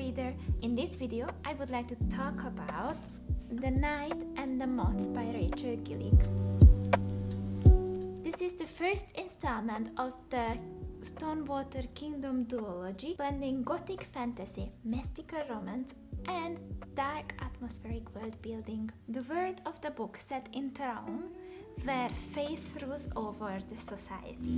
reader. In this video, I would like to talk about The Knight and the Moth by Rachel Gillig. This is the first installment of the Stonewater Kingdom duology, blending gothic fantasy, mystical romance, and dark atmospheric world building. The world of the book set in Traum, where faith rules over the society.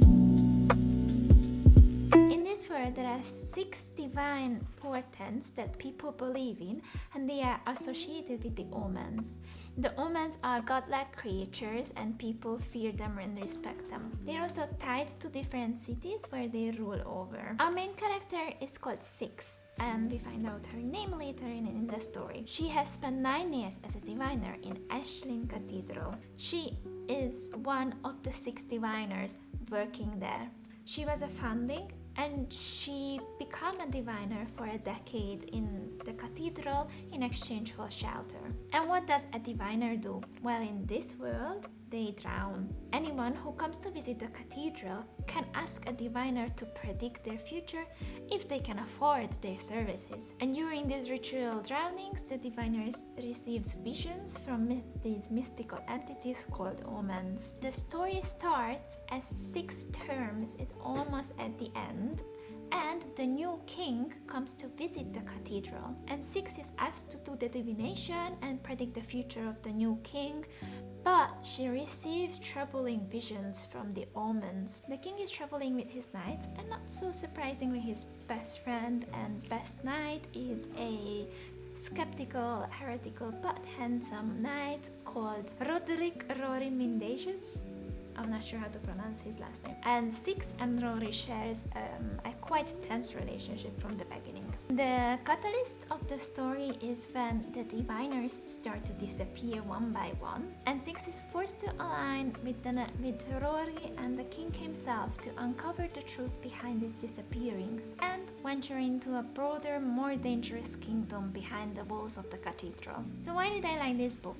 In this world, there are 6 divine portents that people believe in, and they are associated with the omens. The omens are godlike creatures, and people fear them and respect them. They are also tied to different cities where they rule over. Our main character is called Six, and we find out her name later in the story. She has spent 9 years as a diviner in Ashlyn Cathedral. She is one of the 6 diviners working there. She was a foundling, and she became a diviner for a decade in the cathedral in exchange for shelter. And what does a diviner do? Well, in this world, they drown. Anyone who comes to visit the cathedral can ask a diviner to predict their future if they can afford their services. And during these ritual drownings, the diviners receives visions from these mystical entities called omens. The story starts as 6 terms is almost at the end, and the new king comes to visit the cathedral, and Six is asked to do the divination and predict the future of the new king, but she receives troubling visions from the omens. The king is traveling with his knights, and not so surprisingly, his best friend and best knight is a skeptical, heretical, but handsome knight called Roderick Rory Mendacious. I'm not sure how to pronounce his last name. And Six and Rory shares a quite tense relationship from the beginning. The catalyst of the story is when the diviners start to disappear one by one, and Six is forced to align with Rory and the king himself to uncover the truth behind these disappearings and venture into a broader, more dangerous kingdom behind the walls of the cathedral. So why did I like this book?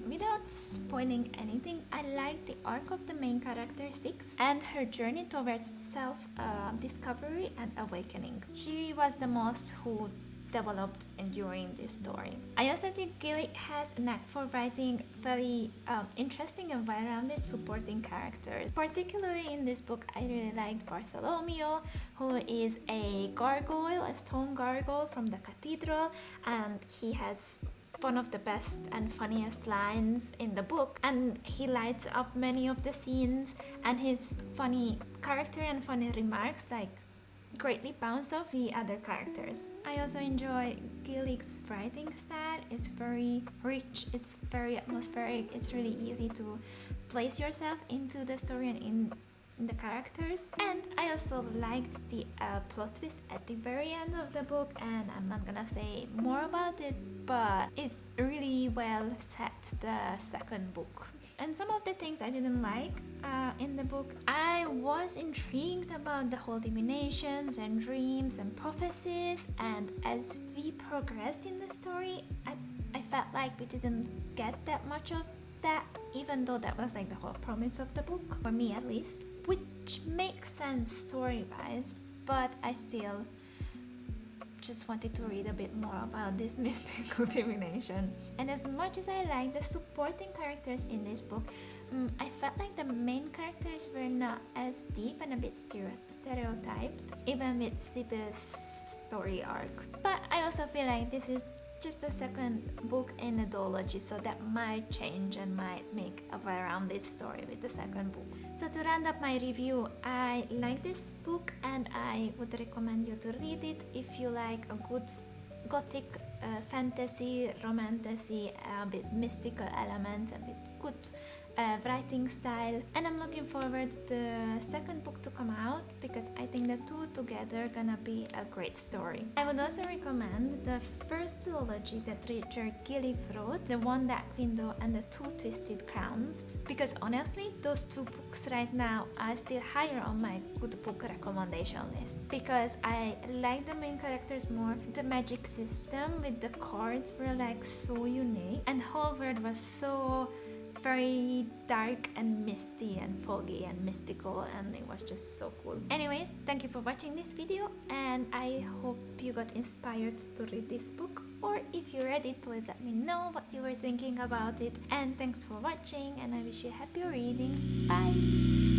Without spoiling anything, I like the arc of the main character Six and her journey towards self-discovery and awakening. She was the most who developed during this story. I also think Gillig has a knack for writing very interesting and well-rounded supporting characters. Particularly in this book, I really liked Bartholomew, who is a gargoyle, a stone gargoyle from the cathedral, and he has one of the best and funniest lines in the book, and he lights up many of the scenes, and his funny character and funny remarks greatly bounce off the other characters. I also enjoy Gillig's writing style. It's very rich, it's very atmospheric, it's really easy to place yourself into the story and in the characters. And I also liked the plot twist at the very end of the book, and I'm not gonna say more about it, but it really well set the second book. And some of the things I didn't like in the book, I was intrigued about the whole divinations and dreams and prophecies, and as we progressed in the story, I felt like we didn't get that much of that, even though that was the whole promise of the book, for me at least, which makes sense story-wise, but I still just wanted to read a bit more about this mystical divination. And as much as I like the supporting characters in this book, I felt like the main characters were not as deep and a bit stereotyped, even with Sybil's story arc. But I also feel like this is just the second book in the duology, so that might change and might make a well-rounded story with the second book. So to round up my review, I like this book and I would recommend you to read it if you like a good gothic fantasy, romantasy, a bit mystical element, a bit good writing style. And I'm looking forward to the second book to come out, because I think the two together gonna be a great story. I would also recommend the first duology that Rachel Gillig wrote, The One Dark Window and The Two Twisted Crowns, because honestly those 2 books right now are still higher on my good book recommendation list, because I like the main characters more. The magic system with the cards were so unique, and the whole world was so very dark and misty and foggy and mystical, and it was just so cool. Anyways, thank you for watching this video, and I hope you got inspired to read this book, or if you read it, please let me know what you were thinking about it. And thanks for watching, and I wish you happy reading. Bye!